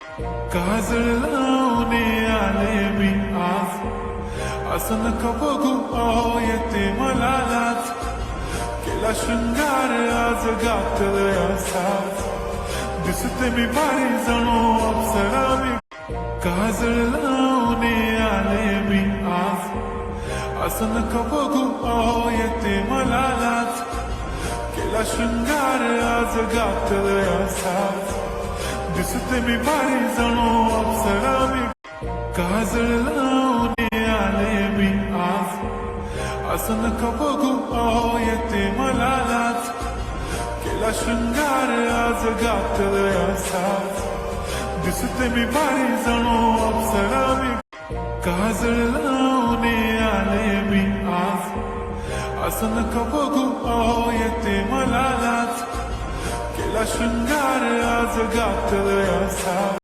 काजळ लावणे आले मी आज, असं नका बघू अहो येते मला लाज. केला शृंगार आज घातलाय असाच, दिसते मी भारी जणू अप्सरा मी. काजळ लावणे आले मी आज, असं नका बघू अहो येते मला लाज. केला शृंगार आज घातलाय असाच, दिसते मी भारी जणू अप्सरा मी. काजळ लावणे आले मी आज, असं नका बघू अहो येते मला लाज. केला शृंगार आज घातलाय असाच, दिसते मी भारी जणू अप्सरा मी. काजळ लावणे आले मी आज, असं नका बघू अहो येते मला लाज. केला शृंगार आज घातलाय असाच.